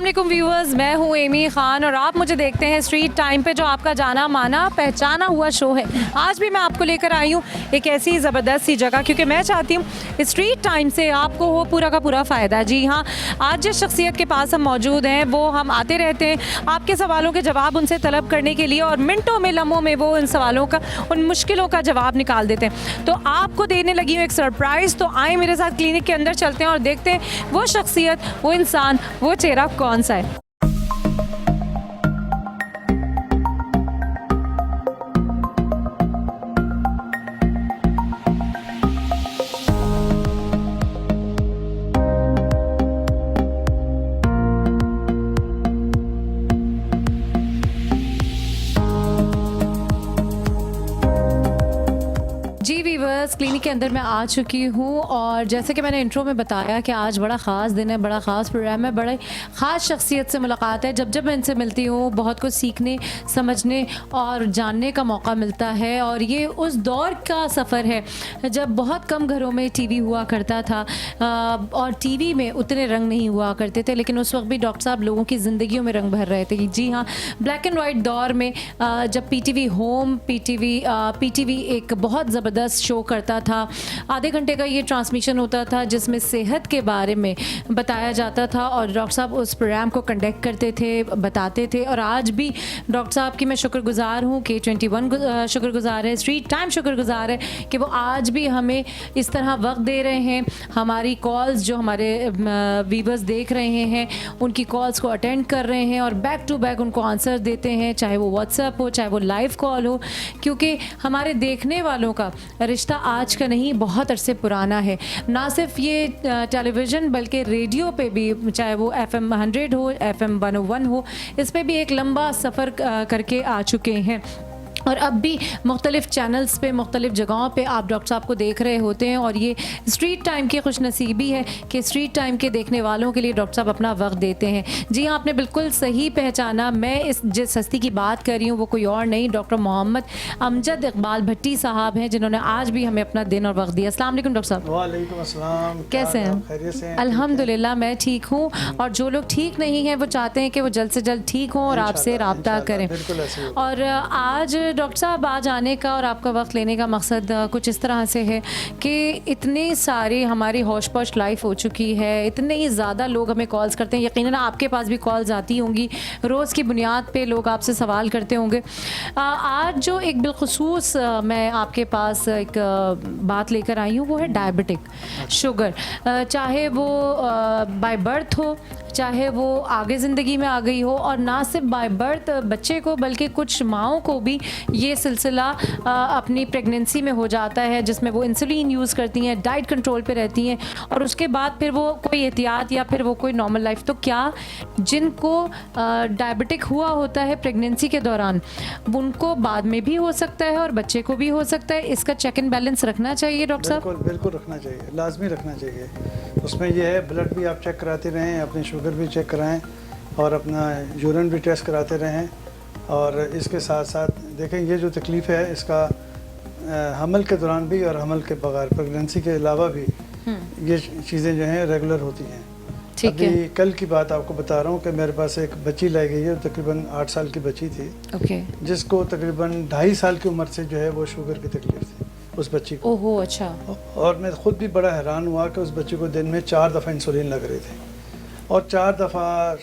वालेकुम व्यूअर्स, मैं हूँ एमी खान और आप मुझे देखते हैं स्ट्रीट टाइम पे, जो आपका जाना माना पहचाना हुआ शो है। आज भी मैं आपको लेकर आई हूँ एक ऐसी ज़बरदस्त सी जगह, क्योंकि मैं चाहती हूँ स्ट्रीट टाइम से आपको हो पूरा का पूरा फ़ायदा। जी हाँ, आज जिस शख्सियत के पास हम मौजूद हैं वो हम आते रहते हैं आपके सवालों के जवाब उनसे तलब करने के लिए, और मिनटों में लम्हों में वो उन सवालों का, उन मुश्किलों का जवाब निकाल देते हैं। तो आपको देने लगी हूँ एक सरप्राइज़। तो आए मेरे साथ क्लिनिक के अंदर चलते हैं और देखते हैं वो शख्सियत, वो इंसान, वो चेहरा कौन सा है। जी वीवर्स, क्लिनिक के अंदर मैं आ चुकी हूँ और जैसे कि मैंने इंट्रो में बताया कि आज बड़ा ख़ास दिन है, बड़ा ख़ास प्रोग्राम है, बड़े ख़ास शख्सियत से मुलाकात है। जब जब मैं इनसे मिलती हूँ बहुत कुछ सीखने, समझने और जानने का मौका मिलता है। और ये उस दौर का सफ़र है जब बहुत कम घरों में टीवी हुआ करता था और टीवी में उतने रंग नहीं हुआ करते थे, लेकिन उस वक्त भी डॉक्टर साहब लोगों की ज़िंदगियों में रंग भर रहे थे। जी हाँ, ब्लैक एंड वाइट दौर में जब पीटीवी होम, पीटीवी एक बहुत ज़बरदस्त शो करता था। आधे घंटे का ये ट्रांसमिशन होता था जिसमें सेहत के बारे में बताया जाता था और डॉक्टर साहब उस प्रोग्राम को कंडक्ट करते थे, बताते थे। और आज भी डॉक्टर साहब की मैं शुक्रगुजार हूँ, K21 शुक्रगुजार है, स्ट्रीट टाइम शुक्रगुजार है कि वो आज भी हमें इस तरह वक्त दे रहे हैं। हमारी कॉल्स जो हमारे वीवर्स देख रहे हैं उनकी कॉल्स को अटेंड कर रहे हैं और बैक टू बैक उनको आंसर देते हैं, चाहे वो व्हाट्सएप हो, चाहे वो लाइव कॉल हो, क्योंकि हमारे देखने वालों का रिश्ता आज का नहीं, बहुत अरसे पुराना है। ना सिर्फ ये टेलीविज़न बल्कि रेडियो पे भी, चाहे वो FM 100 हो, FM 101 हो, इस पे भी एक लंबा सफ़र करके आ चुके हैं। और अब भी मुख्तलिफ़ चैनल्स पे, मुख्तलिफ़ जगहों पे आप डॉक्टर साहब को देख रहे होते हैं। और ये स्ट्रीट टाइम की खुशनसीबी है कि स्ट्रीट टाइम के देखने वालों के लिए डॉक्टर साहब अपना वक्त देते हैं। जी हाँ, आपने बिल्कुल सही पहचाना। मैं जिस हस्ती की बात कर रही हूँ वो कोई और नहीं, डॉक्टर मोहम्मद अमजद इकबाल भट्टी साहब हैं, जिन्होंने आज भी हमें अपना दिन और वक्त दिया। अस्सलाम वालेकुम डॉक्टर साहब। वालेकुम अस्सलाम। कैसे हैं? अल्हम्दुलिल्लाह मैं ठीक हूँ, और जो लोग ठीक नहीं हैं वो चाहते हैं कि वो जल्द से जल्द ठीक हों और आपसे रब्ता करें। और आज डॉक्टर साहब आज आने का और आपका वक्त लेने का मकसद कुछ इस तरह से है कि इतनी सारी हमारी होश पोश लाइफ हो चुकी है, इतने ही ज़्यादा लोग हमें कॉल्स करते हैं। यकीनन आपके पास भी कॉल्स आती होंगी, रोज़ की बुनियाद पे लोग आपसे सवाल करते होंगे। आज जो एक बिलखुसूस मैं आपके पास एक बात लेकर आई हूँ वो है डायबिटिक शुगर। चाहे वो बाय बर्थ हो, चाहे वो आगे ज़िंदगी में आ गई हो, और ना सिर्फ बाय बर्थ बच्चे को बल्कि कुछ माओं को भी ये सिलसिला अपनी प्रेगनेंसी में हो जाता है, जिसमें वो इंसुलिन यूज़ करती हैं, डाइट कंट्रोल पे रहती हैं, और उसके बाद फिर वो कोई एहतियात या फिर वो कोई नॉर्मल लाइफ। तो क्या जिनको डायबिटिक हुआ होता है प्रेगनेंसी के दौरान, उनको बाद में भी हो सकता है और बच्चे को भी हो सकता है? इसका चेक एंड बैलेंस रखना चाहिए डॉक्टर साहब? बिल्कुल रखना चाहिए, लाजमी रखना चाहिए। उसमें यह है, ब्लड भी आप चेक कराते रहें, अपनी शुगर भी चेक कराएं और अपना यूरिन भी टेस्ट कराते रहें। और इसके साथ साथ देखें, ये जो तकलीफ़ है इसका हमल के दौरान भी और हमल के बगैर, प्रेगनेंसी के अलावा भी ये चीज़ें जो हैं रेगुलर होती हैं। अभी कल की बात आपको बता रहा हूँ कि मेरे पास एक बच्ची लाई गई है, तकरीबन 8 साल की बच्ची थी, जिसको तकरीबन 2.5 साल की उम्र से जो है वो शुगर की तकलीफ थी उस बच्ची को। ओहो, अच्छा। और मैं ख़ुद भी बड़ा हैरान हुआ कि उस बच्ची को दिन में 4 दफ़ा इंसुलिन लग रहे थे, और 4 दफ़ा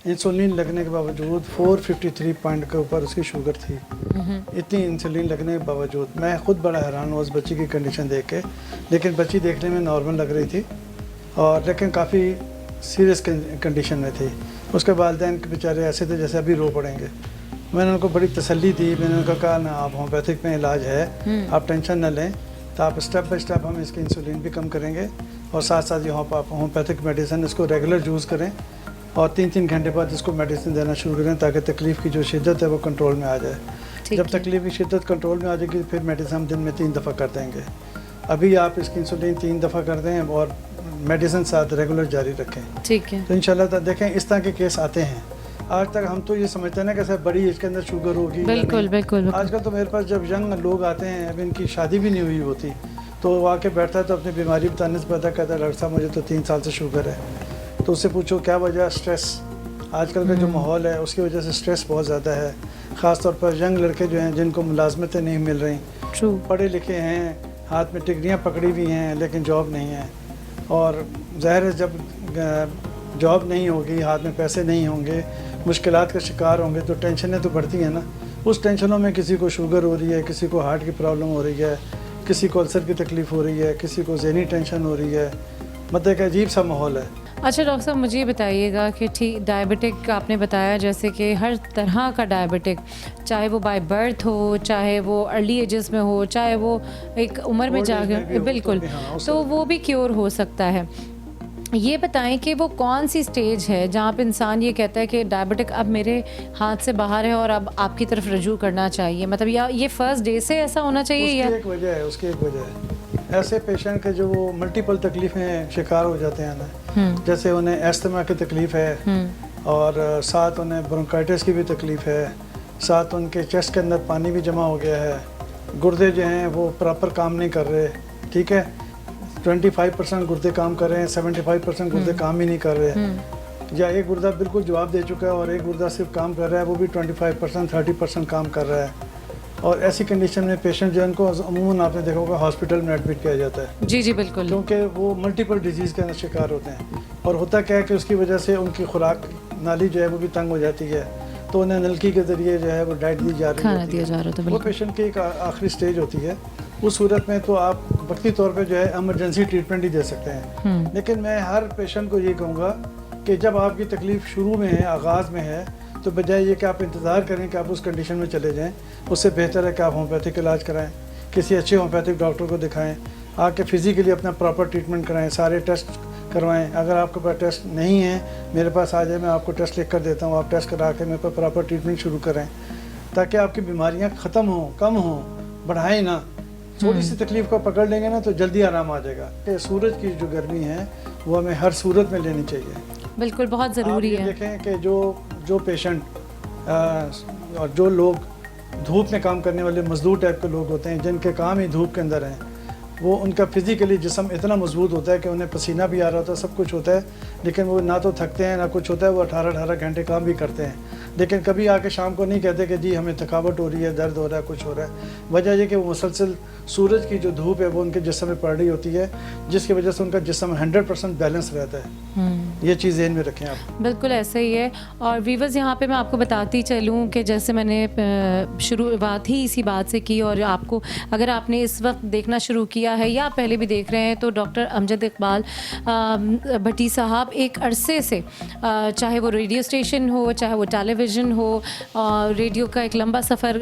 इंसुलिन लगने के बावजूद 453 पॉइंट के ऊपर उसकी शुगर थी। इतनी इंसुलिन लगने के बावजूद मैं ख़ुद बड़ा हैरान हुआ उस बच्ची की कंडीशन देख के। लेकिन बच्ची देखने में नॉर्मल लग रही थी, और लेकिन काफ़ी सीरियस कंडीशन में थी। उसके वालिदैन के बेचारे ऐसे थे जैसे अभी रो पड़ेंगे। मैंने उनको बड़ी तसल्ली दी, मैंने उनको कहा ना, आप होम्योपैथिक में इलाज है, आप टेंशन न लें, तो आप स्टेप बाय स्टेप हम इसकी इंसुलिन भी कम करेंगे, और साथ साथ ये आप होम्योपैथिक मेडिसिन इसको रेगुलर यूज़ करें, और 3-3 घंटे बाद इसको मेडिसिन देना शुरू करें, ताकि तकलीफ़ की जो शिद्दत है वो कंट्रोल में आ जाए। जब तकलीफ़ की शिद्दत कंट्रोल में आ जाएगी फिर मेडिसिन हम दिन में 3 दफ़ा कर देंगे। अभी आप इसकी इंसुलिन 3 दफ़ा कर दें और मेडिसिन साथ रेगुलर जारी रखें, ठीक है? तो इंशाल्लाह देखें इस तरह के केस आते हैं। आज तक हम तो ये समझते हैं ना कि सर बड़ी एज के अंदर शुगर होगी। बिल्कुल। आजकल तो मेरे पास जब यंग लोग आते हैं, अभी इनकी शादी भी नहीं हुई होती, तो वो आके बैठता है तो अपनी बीमारी बताने से पता कहता है, डॉक्टर साहब मुझे तो 3 साल से शुगर है। तो उससे पूछो क्या वजह, स्ट्रेस, आजकल का जो माहौल है उसकी वजह से स्ट्रेस बहुत ज़्यादा है, ख़ास तौर पर यंग लड़के जो हैं जिनको मुलाजमतें नहीं मिल रही, ट्रू, पढ़े लिखे हैं, हाथ में डिग्रियाँ पकड़ी हुई हैं लेकिन जॉब नहीं है। और ज़ाहिर है जब जॉब नहीं होगी, हाथ में पैसे नहीं होंगे, मुश्किलात का शिकार होंगे तो टेंशनें तो बढ़ती हैं ना। उस टेंशनों में किसी को शुगर हो रही है, किसी को हार्ट की प्रॉब्लम हो रही है, किसी को अल्सर की तकलीफ़ हो रही है, किसी को ज़हनी टेंशन हो रही है। मतलब एक अजीब सा माहौल है। अच्छा डॉक्टर साहब मुझे ये बताइएगा कि ठीक डायबिटिक आपने बताया जैसे कि हर तरह का डायबिटिक, चाहे वो बाय बर्थ हो, चाहे वो अर्ली एजेस में हो, चाहे वो एक उम्र में Old age में भी जाकर, हो, बिल्कुल, तो भी हाँ, उस तो वो भी क्योर हो सकता है। ये बताएं कि वो कौन सी स्टेज है जहाँ पे इंसान ये कहता है कि डायबिटिक अब मेरे हाथ से बाहर है और अब आपकी तरफ रजू करना चाहिए, मतलब या ये फर्स्ट डे से ऐसा होना चाहिए उसकी या एक वजह है, उसकी एक वजह है। ऐसे पेशेंट के जो वो मल्टीपल तकलीफ़ें शिकार हो जाते हैं ना, जैसे उन्हें एस्थमा की तकलीफ़ है और साथ उन्हें ब्रोंकाइटिस की भी तकलीफ़ है, साथ उनके चेस्ट के अंदर पानी भी जमा हो गया है, गुर्दे जो हैं वो प्रॉपर काम नहीं कर रहे, ठीक है, 25% गुर्दे काम कर रहे हैं, 75% गुर्दे काम ही नहीं कर रहे हैं, या एक गुर्दा बिल्कुल जवाब दे चुका है और एक गुर्दा सिर्फ काम कर रहा है, वो भी 25% 30% काम कर रहा है। और ऐसी कंडीशन में पेशेंट जो है उनको अमूमन आपने देखा होगा हॉस्पिटल में एडमिट किया जाता है, जी जी बिल्कुल, क्योंकि वो मल्टीपल डिजीज़ का शिकार होते हैं। और होता क्या है कि उसकी वजह से उनकी खुराक नाली जो है वो भी तंग हो जाती है, तो उन्हें नलकी के ज़रिए जो है वो डाइट दी जा रही खाना होती दिया है। जा रहा था, वो बिल्कुल, पेशेंट की एक आखिरी स्टेज होती है। उस सूरत में तो आप वक्ती तौर पे जो है एमरजेंसी ट्रीटमेंट ही दे सकते हैं। लेकिन मैं हर पेशेंट को ये कहूँगा कि जब आपकी तकलीफ़ शुरू में है, आगाज़ में है, तो बजाय ये कि आप इंतज़ार करें कि आप उस कंडीशन में चले जाएं, उससे बेहतर है कि आप होम्योपैथिक इलाज कराएं, किसी अच्छे होम्योपैथिक डॉक्टर को दिखाएं, आके फिज़िकली अपना प्रॉपर ट्रीटमेंट कराएं, सारे टेस्ट करवाएं। अगर आपके पास टेस्ट नहीं है, मेरे पास आ जाए, मैं आपको टेस्ट लिख कर देता हूँ, आप टेस्ट करा के मेरे पर प्रॉपर ट्रीटमेंट शुरू करें, ताकि आपकी बीमारियाँ ख़त्म हों, कम हों, बढ़ाएँ ना। थोड़ी सी तकलीफ़ को पकड़ लेंगे ना तो जल्दी आराम आ जाएगा। कि सूरज की जो गर्मी है वो हमें हर सूरत में लेनी चाहिए, बिल्कुल, बहुत ज़रूरी है। देखें कि जो पेशेंट और जो लोग धूप में काम करने वाले मजदूर टाइप के लोग होते हैं, जिनके काम ही धूप के अंदर हैं, वो उनका फिज़िकली जिस्म इतना मजबूत होता है कि उन्हें पसीना भी आ रहा होता है, सब कुछ होता है, लेकिन वो ना तो थकते हैं ना कुछ होता है, वो 18-18 घंटे काम भी करते हैं, लेकिन कभी आके शाम को नहीं कहते कि जी हमें थकावट हो रही है, दर्द हो रहा है, कुछ हो रहा है। वजह यह कि वो मुसलसल सूरज की जो धूप है वो उनके जिस्म में पड़ रही होती है, जिसकी वजह से उनका जिस्म 100% बैलेंस रहता है। ये चीज़ ज़हन में रखें आप। बिल्कुल ऐसा ही है। और वीवर्स यहाँ पे मैं आपको बताती चलूँ कि जैसे मैंने शुरुआत ही इसी बात से की, और आपको अगर आपने इस वक्त देखना शुरू किया है या पहले भी देख रहे हैं, तो डॉक्टर अमजद इकबाल भट्टी साहब एक अरसे से, चाहे वो रेडियो स्टेशन हो, चाहे वो टेलीविज़न हो, रेडियो का एक लंबा सफ़र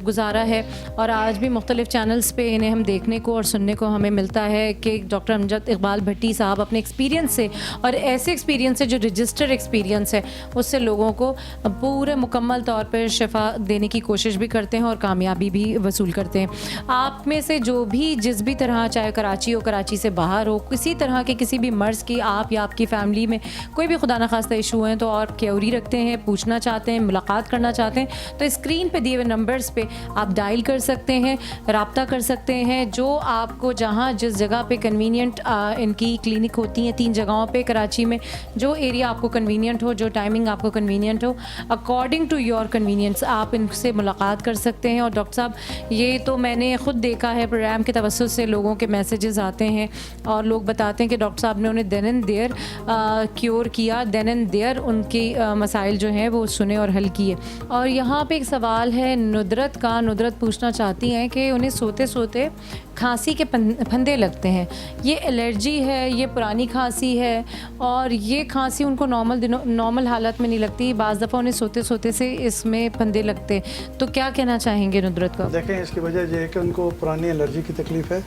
गुजारा है, और आज भी मुख्तलिफ़ चैनल्स पे इन्हें हम देखने को और सुनने को हमें मिलता है कि डॉक्टर अमजद इकबाल भट्टी साहब अपने एक्सपीरियंस से, और ऐसे एक्सपीरियंस से जो रजिस्टर एक्सपीरियंस है, उससे लोगों को पूरे मुकम्मल तौर पर शिफा देने की कोशिश भी करते हैं और कामयाबी भी वसूल करते हैं। आप में से जो भी जिस भी तरह, चाहे कराची हो, कराची से बाहर हो, किसी तरह के किसी भी मर्ज़ की आप या आपकी फ़ैमिली में कोई भी खुदा न खास्ता इशू हैं, तो और क्यूरी रखते हैं, पूछना चाहते हैं, मुलाकात करना चाहते हैं, तो स्क्रीन पे दिए हुए नंबर्स पे आप डायल कर सकते हैं, रब्ता कर सकते हैं। जो आपको जहाँ जिस जगह पे कन्वीनियंट इनकी क्लिनिक होती हैं 3 जगहों पे कराची में, जो एरिया आपको कन्वीनियंट हो, जो टाइमिंग आपको कन्वीनियंट हो, अकॉर्डिंग टू योर कन्वीनियंस आप इनसे मुलाकात कर सकते हैं। और डॉक्टर साहब, ये तो मैंने ख़ुद देखा है, प्रोग्राम के तवज्जुह से लोगों के मैसेजेस आते हैं और लोग बताते हैं कि डॉक्टर साहब ने उन्हें देन एंड देयर क्योर किया, देन एंड देयर उनके मसाइल जो हैं वो सुने और हल किए। और यहाँ पे एक सवाल है नुदरत का। नुदरत पूछना चाहती हैं कि उन्हें सोते सोते खांसी के फंदे लगते हैं, ये एलर्जी है, ये पुरानी खांसी है, और ये खांसी उनको नॉर्मल हालत में नहीं लगती, बाज़ दफ़ा उन्हें सोते सोते से इसमें फंदे लगते, तो क्या कहना चाहेंगे नुदरत का? देखें, इसकी वजह यह है कि उनको पुरानी एलर्जी की तकलीफ़ है,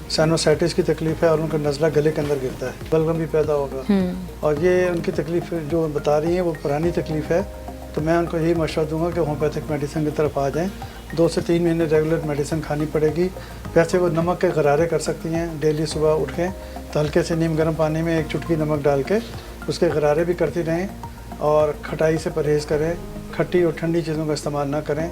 साइनोसाइटिस की तकलीफ़ है, और उनका नज़ला गले के अंदर गिरता है, बलगम भी पैदा होगा, और ये उनकी तकलीफ़ जो बता रही हैं वो पुरानी तकलीफ़ है। तो मैं उनको यही मशवरा दूंगा कि होम्योपैथिक मेडिसिन की तरफ आ जाएं। 2 से 3 महीने रेगुलर मेडिसिन खानी पड़ेगी। वैसे वो नमक के गरारे कर सकती हैं, डेली सुबह उठ के तो हल्के से नीम गर्म पानी में 1 चुटकी नमक डाल के उसके गरारे भी करती रहें, और खटाई से परहेज़ करें, खट्टी और ठंडी चीज़ों का इस्तेमाल ना करें।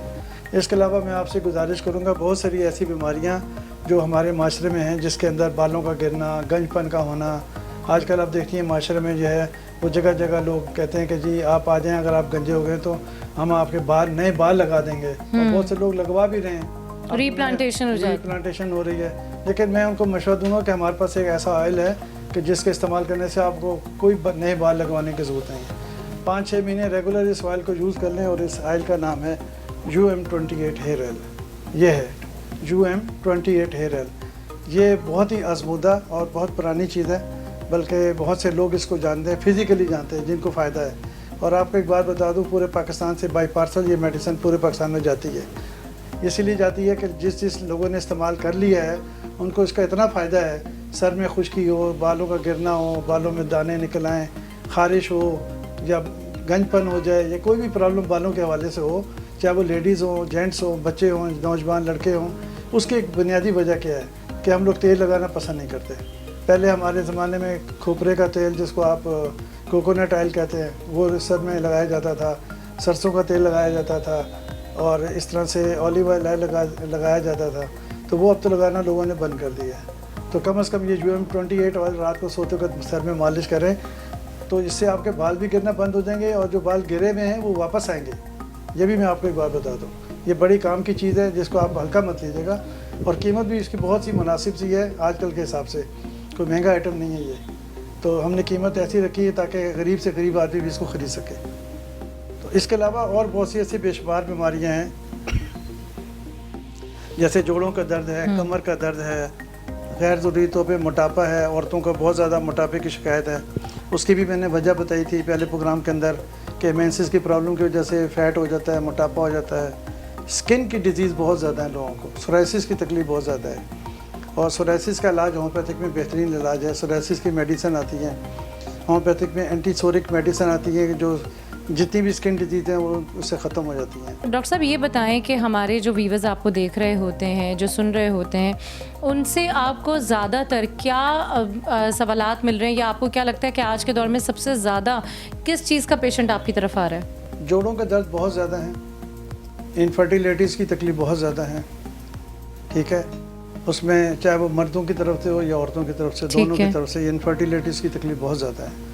इसके अलावा मैं आपसे गुजारिश करूँगा, बहुत सारी ऐसी बीमारियाँ जो हमारे माशरे में हैं, जिसके अंदर बालों का गिरना, गंजपन का होना, आजकल आप देखती हैं माशरे में जो है वो जगह जगह लोग कहते हैं कि जी आप आ जाएं, अगर आप गंजे हो गए तो हम आपके बाल नए बाल लगा देंगे, और बहुत से लोग लगवा भी रहे हैं। रीप्लांटेशन हो जाए, रीप्लांटेशन हो रही है। लेकिन मैं उनको मशवरा दूंगा कि हमारे पास एक ऐसा ऑयल है कि जिसके इस्तेमाल करने से आपको कोई नए बाल लगवाने की ज़रूरत नहीं है। 5-6 महीने रेगुलर इस ऑयल को यूज़ कर लें, और इस ऑयल का नाम है UM28 हेयर ऑयल। ये है UM28 हेयर ऑयल। ये बहुत ही आजमूदा और बहुत पुरानी चीज़ है, बल्कि बहुत से लोग इसको जानते हैं, फिज़िकली जानते हैं, जिनको फ़ायदा है। और आपको एक बात बता दूं, पूरे पाकिस्तान से बाई पार्सल ये मेडिसिन पूरे पाकिस्तान में जाती है। इसीलिए जाती है कि जिस लोगों ने इस्तेमाल कर लिया है उनको इसका इतना फ़ायदा है, सर में खुश्की हो, बालों का गिरना हो, बालों में दाने निकल आएँ, ख़ारिश हो या गंजपन हो जाए, या कोई भी प्रॉब्लम बालों के हवाले से हो, चाहे वो लेडीज़ हो, जेंट्स हो, बच्चे हों, नौजवान लड़के हों, उसकी एक बुनियादी वजह क्या है कि हम लोग तेल लगाना पसंद नहीं करते। पहले हमारे ज़माने में खोपरे का तेल, जिसको आप कोकोनट ऑयल कहते हैं, वो सर में लगाया जाता था, सरसों का तेल लगाया जाता था, और इस तरह से ऑलिव ऑयल लगाया जाता था। तो वो अब तो लगाना लोगों ने बंद कर दिया है। तो कम से कम ये UM28 ऑयल रात को सोते वक्त सर में मालिश करें, तो इससे आपके बाल भी गिरना बंद हो जाएंगे, और जो बाल गिरे हुए हैं वो वापस आएंगे। ये भी मैं आपको एक बात बता दूँ, ये बड़ी काम की चीज़ है, जिसको आप हल्का मत लीजिएगा। और कीमत भी इसकी बहुत सी मुनासिब सी है आजकल के हिसाब से, कोई महंगा आइटम नहीं है ये। तो हमने कीमत ऐसी रखी है ताकि गरीब से गरीब आदमी भी इसको ख़रीद सके। तो इसके अलावा और बहुत सी ऐसी बेशुमार बीमारियाँ हैं, जैसे जोड़ों का दर्द है, कमर का दर्द है, गैर ज़रूरी तौर पे मोटापा है, औरतों का बहुत ज़्यादा मोटापे की शिकायत है। उसकी भी मैंने वजह बताई थी पहले प्रोग्राम के अंदर कि मेंसेस की प्रॉब्लम की वजह से फ़ैट हो जाता है, मोटापा हो जाता है। स्किन की डिजीज़ बहुत ज़्यादा है लोगों को, सोराइसिस की तकलीफ़ बहुत ज़्यादा है, और सोराइसिस का इलाज होम्योपैथिक में बेहतरीन इलाज है। सोराइसिस की मेडिसिन आती है होम्योपैथिक में, एंटीसोरिक मेडिसिन आती है, जो जितनी भी स्किन डिजीज़ हैं वो उससे ख़त्म हो जाती हैं। डॉक्टर साहब ये बताएं कि हमारे जो व्यूअर्स आपको देख रहे होते हैं, जो सुन रहे होते हैं, उनसे आपको ज़्यादातर क्या सवालात मिल रहे हैं, या आपको क्या लगता है कि आज के दौर में सबसे ज़्यादा किस चीज़ का पेशेंट आपकी तरफ आ रहा है? जोड़ों का दर्द बहुत ज़्यादा है, इनफर्टिलिटीज़ की तकलीफ़ बहुत ज़्यादा है, ठीक है। उसमें चाहे वो मर्दों की तरफ से हो या औरतों की तरफ से, दोनों की तरफ से इनफर्टिलिटीज़ की तकलीफ़ बहुत ज़्यादा है।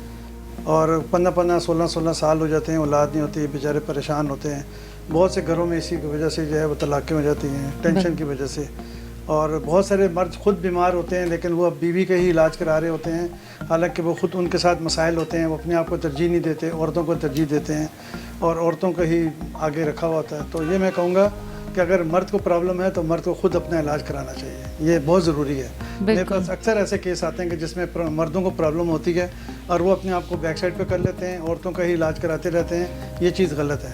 और 15-15, 16-16 साल हो जाते हैं, औलाद नहीं होती, बेचारे परेशान होते हैं। बहुत से घरों में इसी की वजह से जो है वो तलाक़ें हो जाती हैं, टेंशन की वजह से। और बहुत सारे मर्द खुद बीमार होते हैं, लेकिन वो अब बीवी का ही इलाज करा रहे होते हैं, हालांकि वो खुद उनके साथ मसाइल होते हैं, वो अपने आप को तरजीह नहीं देते, औरतों को तरजीह देते हैं, और औरतों को ही आगे रखा हुआ होता है। तो ये मैं कहूँगा कि अगर मर्द को प्रॉब्लम है तो मर्द को खुद अपना इलाज कराना चाहिए, ये बहुत ज़रूरी है। मेरे पास अक्सर ऐसे केस आते हैं कि जिसमें मर्दों को प्रॉब्लम होती है और वो अपने आप को बैक साइड पे कर लेते हैं, औरतों का ही इलाज कराते रहते हैं। ये चीज़ गलत है।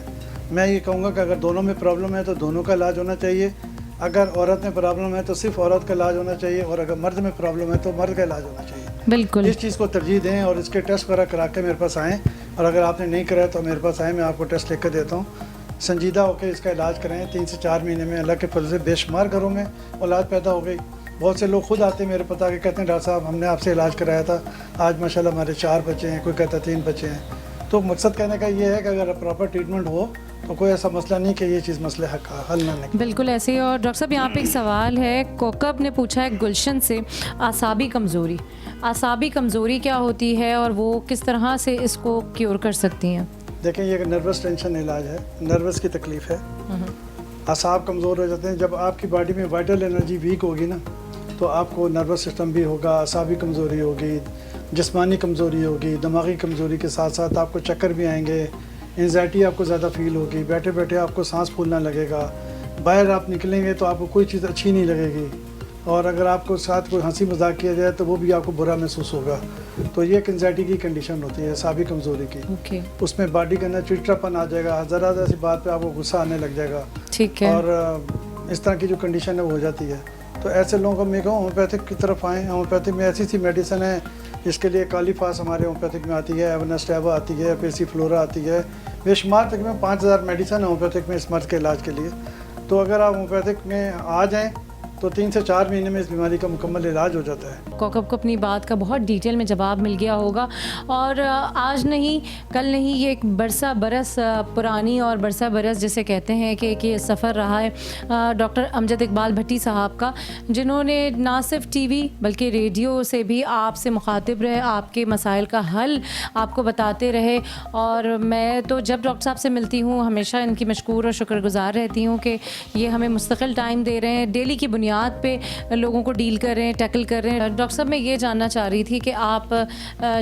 मैं ये कहूँगा कि अगर दोनों में प्रॉब्लम है तो दोनों का इलाज होना चाहिए। अगर औरत में प्रॉब्लम है तो सिर्फ औरत का इलाज होना चाहिए, और अगर मर्द में प्रॉब्लम है तो मर्द का इलाज होना चाहिए। बिल्कुल, इस चीज़ को तरजीह दें, और इसके टेस्ट वगैरह करा के मेरे पास आएँ, और अगर आपने नहीं कराया तो मेरे पास आएँ, मैं आपको टेस्ट लिख कर देता हूँ। संजीदा होकर इसका इलाज कराएं। 3 से 4 महीने में अल्लाह के फजल से बेशुमार घरों में औलाद पैदा हो गई। बहुत से लोग खुद आते हैं मेरे पता के, कहते हैं डॉक्टर साहब हमने आपसे इलाज कराया था, आज माशाल्लाह हमारे 4 बच्चे हैं, कोई कहता है 3 बच्चे हैं। तो मकसद कहने का ये है कि अगर प्रॉपर ट्रीटमेंट हो तो कोई ऐसा मसला नहीं कि ये चीज़ मसले हल ना निकले। बिल्कुल ऐसे ही। और डॉक्टर साहब यहाँ पे एक सवाल है, कोकब ने पूछा है गुलशन से, आसाबी कमज़ोरी, आसाबी कमज़ोरी क्या होती है और वो किस तरह से इसको क्योर कर सकती हैं? देखें, ये नर्वस टेंशन इलाज है, नर्वस की तकलीफ़ है। आसाब कमज़ोर हो जाते हैं जब आपकी बॉडी में वाइटल एनर्जी वीक होगी ना, तो आपको नर्वस सिस्टम भी होगा, आसाबी कमज़ोरी होगी, जिस्मानी कमज़ोरी होगी, दिमागी कमज़ोरी के साथ साथ आपको चक्कर भी आएंगे, एंजाइटी आपको ज़्यादा फील होगी, बैठे बैठे आपको सांस फूलना लगेगा, बाहर आप निकलेंगे तो आपको कोई चीज़ अच्छी नहीं लगेगी, और अगर आपको साथ कोई हंसी मजाक किया जाए तो वो भी आपको बुरा महसूस होगा। तो ये एक एंजाइटी की कंडीशन होती है, आसाबी कमज़ोरी की। उसमें बॉडी के अंदर चिड़चिड़ापन आ जाएगा, ज़रा सी बात पे आपको गुस्सा आने लग जाएगा, ठीक है, और इस तरह की जो कंडीशन है वो हो जाती है। तो ऐसे लोगों को मैं कहूँ होम्योपैथिक की तरफ आएँ। होम्योपैथिक में ऐसी सी मेडिसिन है जिसके लिए कालीफास हमारे होम्योपैथिक में आती है, एवनास्टेबा आती है, पैसिफ्लोरा आती है, बेशुमार तकरीबन 5000 मेडिसिन है होम्योपैथिक में इस मर्ज़ के इलाज के लिए। तो अगर आप होम्योपैथिक में आ जाएँ तो 3 से 4 महीने में इस बीमारी का मुकम्मल इलाज हो जाता है। कौकब को अपनी बात का बहुत डिटेल में जवाब मिल गया होगा और आज नहीं कल नहीं, ये एक बरसा बरस पुरानी और बरसा बरस जिसे कहते हैं कि ये सफ़र रहा है डॉक्टर अमजद इकबाल भट्टी साहब का, जिन्होंने ना सिर्फ टीवी बल्कि रेडियो से भी आपसे मुखातिब रहे, आपके मसाइल का हल आपको बताते रहे। और मैं तो जब डॉक्टर साहब से मिलती हूँ हमेशा इनकी मशकूर और शुक्रगुजार रहती हूँ कि ये हमें मुस्तकिल टाइम दे रहे हैं, डेली की बुनियाद पे लोगों को डील कर रहे हैं, टैकल कर रहे हैं। डॉक्टर साहब मैं ये जानना चाह रही थी कि आप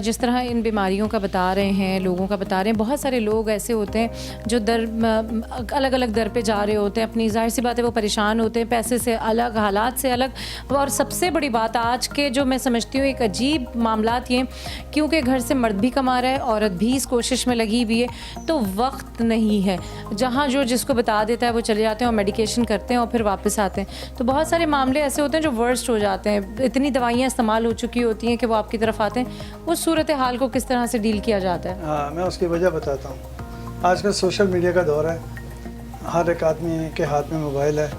जिस तरह इन बीमारियों का बता रहे हैं, लोगों का बता रहे हैं, बहुत सारे लोग ऐसे होते हैं जो अलग अलग दर पे जा रहे होते हैं, अपनी जाहिर सी बात है वो परेशान होते हैं, पैसे से अलग, हालात से अलग। और सबसे बड़ी बात आज के जो मैं समझती हूँ एक अजीब मामलात ये, क्योंकि घर से मर्द भी कमा रहा है, औरत भी इस कोशिश में लगी हुई है, तो वक्त नहीं है। जहाँ जो जिसको बता देता है वो चले जाते हैं और मेडिकेशन करते हैं और फिर वापस आते हैं। तो बहुत सारे मामले ऐसे होते हैं जो वर्स्ट हो जाते हैं, इतनी दवाइयाँ इस्तेमाल हो चुकी होती हैं कि वो आपकी तरफ आते हैं। उस सूरत हाल को किस तरह से डील किया जाता है? हाँ, मैं उसकी वजह बताता हूँ। आजकल सोशल मीडिया का दौर है, हर एक आदमी के हाथ में मोबाइल है।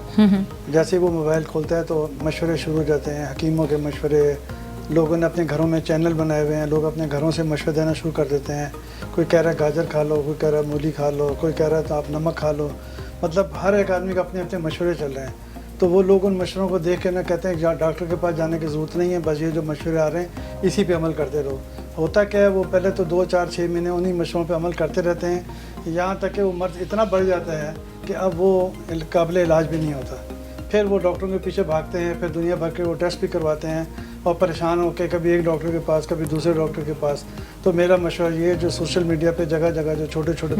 जैसे ही वो मोबाइल खोलता है तो मशवरे शुरू हो जाते हैं, हकीमों के मशवरे। लोगों ने अपने घरों में चैनल बनाए हुए हैं, लोग अपने घरों से मशवरे देना शुरू कर देते हैं। कोई कह रहा है गाजर खा लो, कोई कह रहा है मूली खा लो, कोई कह रहा है तो आप नमक खा लो। मतलब हर एक आदमी का अपने अपने मशवरे चल रहे हैं। तो वो लोग उन मशवरों को देख के ना कहते हैं कि डॉक्टर के पास जाने की ज़रूरत नहीं है, बस ये जो मशवरे आ रहे हैं इसी पे अमल करते रहो। होता क्या है, वो पहले तो 2, 4, 6 महीने उन्हीं मशवरों पे अमल करते रहते हैं, यहाँ तक कि वो मर्ज इतना बढ़ जाता है कि अब वो काबिल इलाज भी नहीं होता। फिर वो डॉक्टरों के पीछे भागते हैं, फिर दुनिया भर के वो टेस्ट भी करवाते हैं और परेशान होकर कभी एक डॉक्टर के पास, कभी दूसरे डॉक्टर के पास। तो मेरा मशवरा ये, जो सोशल मीडिया पे जगह जगह जो छोटे छोटे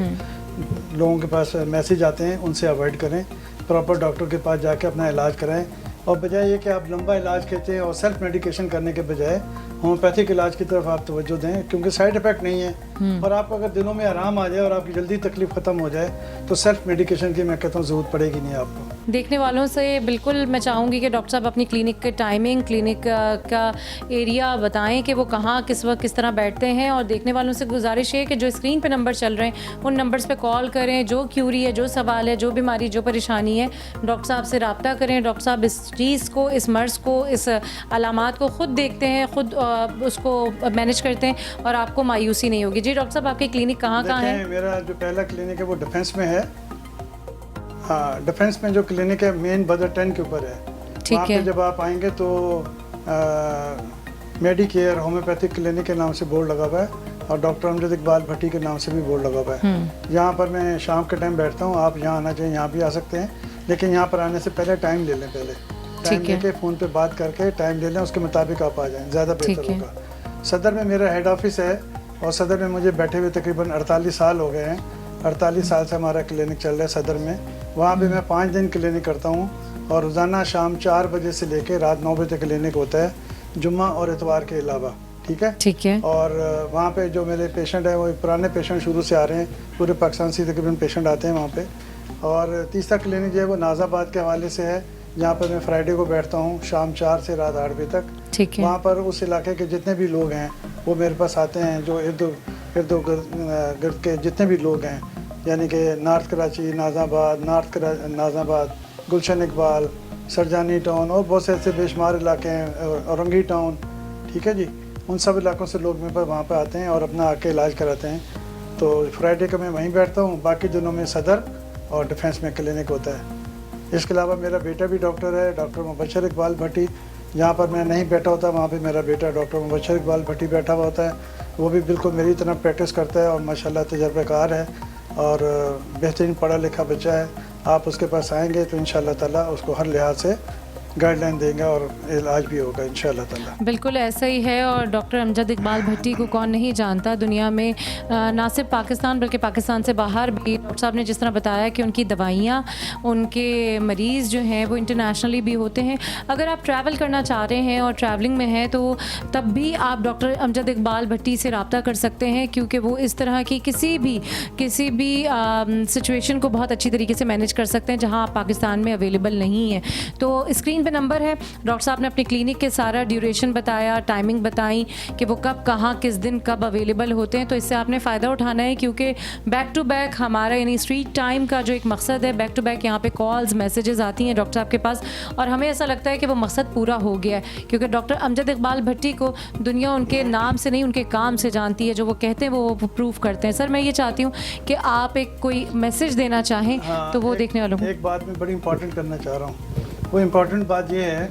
लोगों के पास मैसेज आते हैं उनसे अवॉइड करें, प्रॉपर डॉक्टर के पास जाके अपना इलाज कराएं। और बजाय ये कि आप लंबा इलाज कहते हैं और सेल्फ मेडिकेशन करने के बजाय होम्योपैथिक इलाज की तरफ आप तवज्जो दें, क्योंकि साइड इफ़ेक्ट नहीं है। और आपको अगर दिनों में आराम आ जाए और आपकी जल्दी तकलीफ ख़त्म हो जाए तो सेल्फ मेडिकेशन की मैं कहता हूँ ज़रूरत पड़ेगी नहीं आपको। देखने वालों से बिल्कुल मैं चाहूँगी कि डॉक्टर साहब अपनी क्लिनिक के टाइमिंग, क्लिनिक का एरिया बताएं कि वो कहाँ किस वक्त किस तरह बैठते हैं। और देखने वालों से गुजारिश है कि जो स्क्रीन पे नंबर चल रहे हैं उन नंबर्स पे कॉल करें, जो क्यूरी है, जो सवाल है, जो बीमारी, जो परेशानी है, डॉक्टर साहब से रब्ता करें। डॉक्टर साहब इस चीज़ को, इस मर्ज़ को, इस अलामात को ख़ुद देखते हैं, ख़ुद उसको मैनेज करते हैं और आपको मायूसी नहीं होगी। जी डॉक्टर साहब, आपकी क्लिनिक कहाँ है? मेरा जो पहला क्लिनिक है वो डिफेंस में है। हाँ, डिफेंस में जो क्लिनिक है मेन बदर 10 के ऊपर है। वहाँ पे जब आप आएंगे तो मेडिकेयर होम्योपैथिक क्लिनिक के नाम से बोर्ड लगा हुआ है और डॉक्टर अमजद इकबाल भट्टी के नाम से भी बोर्ड लगा हुआ है। यहाँ पर मैं शाम के टाइम बैठता हूँ, आप यहाँ आना चाहिए, यहाँ भी आ सकते हैं, लेकिन यहाँ पर आने से पहले टाइम ले लें। पहले टाइम लेके फ़ोन पे बात करके टाइम ले लें, उसके मुताबिक आप आ जाएँ, ज़्यादा बेहतर होगा। सदर में मेरा हेड ऑफिस है और सदर में मुझे बैठे हुए तकरीबन 48 साल हो गए हैं। 48 साल से हमारा क्लिनिक चल रहा है सदर में। वहाँ पे मैं 5 दिन क्लिनिक करता हूँ और रोज़ाना शाम 4 बजे से लेकर रात 9 बजे तक क्लिनिक होता है, जुम्मा और इतवार के अलावा। ठीक है। और वहाँ पे जो मेरे पेशेंट हैं वो पुराने पेशेंट शुरू से आ रहे हैं, पूरे पाकिस्तान से तकरीबन पेशेंट आते हैं वहाँ पे। और तीसरा क्लिनिक जो है वो नाज़ाबाद के हवाले से है, जहाँ पर मैं फ्राइडे को बैठता हूँ शाम 4 से रात 8 बजे तक। वहाँ पर उस इलाके के जितने भी लोग हैं वो मेरे पास आते हैं, जो इर्द गिर्द के जितने भी लोग हैं, यानी कि नॉर्थ कराची, नाज़ाबाद, गुलशन इकबाल, सरजानी टाउन और बहुत से ऐसे बेशुमार इलाके हैं, औरंगी टाउन। ठीक है जी, उन सब इलाकों से लोग मेरे पास वहाँ पे आते हैं और अपना आके इलाज कराते हैं। तो फ्राइडे को मैं वहीं बैठता हूँ, बाकी दिनों में सदर और डिफेंस में क्लिनिक होता है। इसके अलावा मेरा बेटा भी डॉक्टर है, डॉक्टर मुबशर इकबाल भट्टी। जहाँ पर मैं नहीं बैठा होता वहाँ पे मेरा बेटा डॉक्टर मुबशर इकबाल भट्टी बैठा हुआ होता है। वो भी बिल्कुल मेरी तरह प्रैक्टिस करता है और माशाल्लाह तजर्बाकार है और बेहतरीन पढ़ा लिखा बच्चा है। आप उसके पास आएंगे तो इंशाअल्लाह ताला उसको हर लिहाज से गाइडलाइन देंगे और इलाज भी होगा इंशाअल्लाह ताला। बिल्कुल ऐसा ही है। और डॉक्टर अमजद इकबाल भट्टी को कौन नहीं जानता दुनिया में, ना सिर्फ पाकिस्तान बल्कि पाकिस्तान से बाहर भी। डॉक्टर साहब ने जिस तरह बताया कि उनकी दवाइयाँ, उनके मरीज़ जो हैं वो इंटरनेशनली भी होते हैं। अगर आप ट्रैवल करना चाह रहे हैं और ट्रैवलिंग में हैं तो तब भी आप डॉक्टर अमजद इकबाल भट्टी से रब्ता कर सकते हैं, क्योंकि वो इस तरह की किसी भी सिचुएशन को बहुत अच्छी तरीके से मैनेज कर सकते हैं जहाँ आप पाकिस्तान में अवेलेबल नहीं है। तो स्क्रीन स्क्रीन पे नंबर है, डॉक्टर साहब ने अपनी क्लिनिक के सारा ड्यूरेशन बताया, टाइमिंग बताई कि वो कब कहाँ किस दिन कब अवेलेबल होते हैं, तो इससे आपने फ़ायदा उठाना है क्योंकि बैक टू बैक हमारा यानी स्ट्रीट टाइम का जो एक मकसद है, बैक टू बैक यहाँ पे कॉल्स मैसेजेस आती हैं डॉक्टर साहब के पास और हमें ऐसा लगता है कि वो मकसद पूरा हो गया है क्योंकि डॉक्टर अमजद इकबाल भट्टी को दुनिया उनके नाम से नहीं उनके काम से जानती है, जो वो कहते हैं वो प्रूव करते हैं। सर मैं ये चाहती हूँ कि आप एक कोई मैसेज देना चाहें तो वो देखने वालों को। एक बात मैं बड़ी इंपॉर्टेंट करना चाह रहा हूँ, वो इम्पॉर्टेंट बात ये है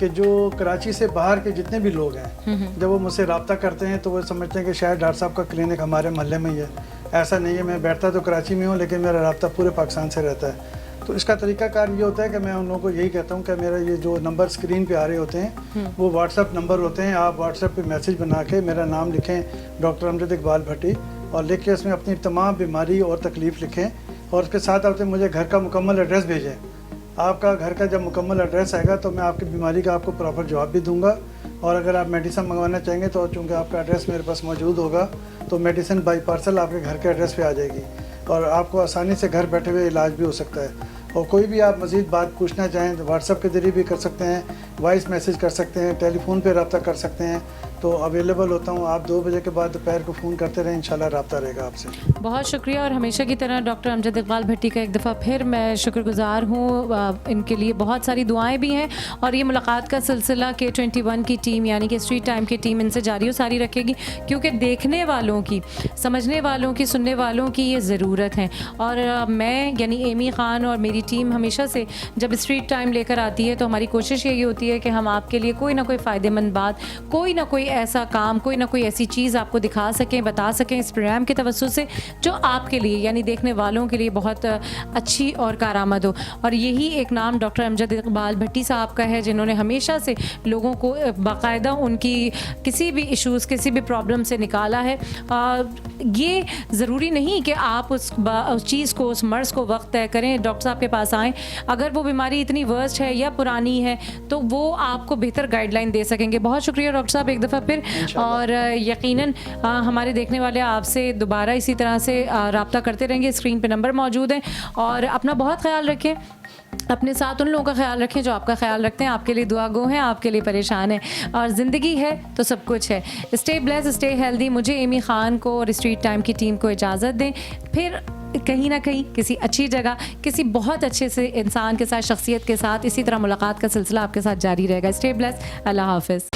कि जो कराची से बाहर के जितने भी लोग हैं जब वो मुझसे रब्ता करते हैं तो वो समझते हैं कि शायद डॉक्टर साहब का क्लिनिक हमारे मोहल्ले में ही है। ऐसा नहीं है, मैं बैठता तो कराची में हूँ लेकिन मेरा रब्ता पूरे पाकिस्तान से रहता है। तो इसका तरीकाकार ये होता है कि मैं उन लोगों को यही कहता हूँ कि मेरा ये जो नंबर स्क्रीन पे आ रहे होते हैं वो व्हाट्सअप नंबर होते हैं। आप व्हाट्सएप पे मैसेज बना के मेरा नाम लिखें डॉक्टर अमजद इकबाल भट्टी और लिख के उसमें अपनी तमाम बीमारी और तकलीफ़ लिखें और उसके साथ आप मुझे घर का मुकम्मल एड्रेस भेजें। आपका घर का जब मुकम्मल एड्रेस आएगा तो मैं आपकी बीमारी का आपको प्रॉपर जवाब भी दूंगा और अगर आप मेडिसिन मंगवाना चाहेंगे तो चूँकि आपका एड्रेस मेरे पास मौजूद होगा तो मेडिसिन बाई पार्सल आपके घर के एड्रेस पे आ जाएगी और आपको आसानी से घर बैठे हुए इलाज भी हो सकता है। और कोई भी आप मज़ीद बात पूछना चाहें तो व्हाट्सएप के ज़रिए भी कर सकते हैं, वॉइस मैसेज कर सकते हैं, टेलीफोन पे रब्ता कर सकते हैं। तो अवेलेबल होता हूँ। आप 2 बजे के बाद दोपहर को फ़ोन करते रहें, इंशाल्लाह रब्ता रहेगा आपसे। बहुत शुक्रिया और हमेशा की तरह डॉक्टर अमजद इकबाल भट्टी का एक दफ़ा फिर मैं शुक्रगुज़ार हूँ। इनके लिए बहुत सारी दुआएं भी हैं और ये मुलाकात का सिलसिला K21 की टीम यानी कि स्ट्रीट टाइम की टीम इनसे जारी और सारी रखेगी क्योंकि देखने वालों की, समझने वालों की, सुनने वालों की ये ज़रूरत है। और मैं यानी एमी ख़ान और मेरी टीम हमेशा से जब स्ट्रीट टाइम लेकर आती है तो हमारी कोशिश यही होती है कि हम आपके लिए कोई ना कोई फ़ायदेमंद बात, कोई ना कोई ऐसा काम, कोई ना कोई ऐसी चीज़ आपको दिखा सकें, बता सकें इस प्रोग्राम के तवज्जुह से जो आपके लिए यानी देखने वालों के लिए बहुत अच्छी और कारआमद हो। और यही एक नाम डॉक्टर अमजद इकबाल भट्टी साहब का है जिन्होंने हमेशा से लोगों को बाकायदा उनकी किसी भी इश्यूज़, किसी भी प्रॉब्लम से निकाला है। ये ज़रूरी नहीं कि आप उस चीज़ को, उस मर्ज़ को वक्त तय करें, डॉक्टर साहब के पास आएँ। अगर वो बीमारी इतनी वर्स्ट है या पुरानी है तो वो आपको बेहतर गाइडलाइन दे सकेंगे। बहुत शुक्रिया डॉक्टर साहब एक दफ़ा फिर और यकीनन हमारे देखने वाले आपसे दोबारा इसी तरह से रब्ता करते रहेंगे। स्क्रीन पे नंबर मौजूद है और अपना बहुत ख्याल रखें, अपने साथ उन लोगों का ख्याल रखें जो आपका ख्याल रखते हैं, आपके लिए दुआ गो हैं, आपके लिए परेशान हैं और ज़िंदगी है तो सब कुछ है। Stay blessed, stay healthy. मुझे एमी ख़ान को और स्ट्रीट टाइम की टीम को इजाज़त दें। फिर कहीं ना कहीं किसी अच्छी जगह किसी बहुत अच्छे से इंसान के साथ, शख्सियत के साथ इसी तरह मुलाकात का सिलसिला आपके साथ जारी रहेगा। स्टे ब्लेस्ड, अल्लाह हाफ़िज़।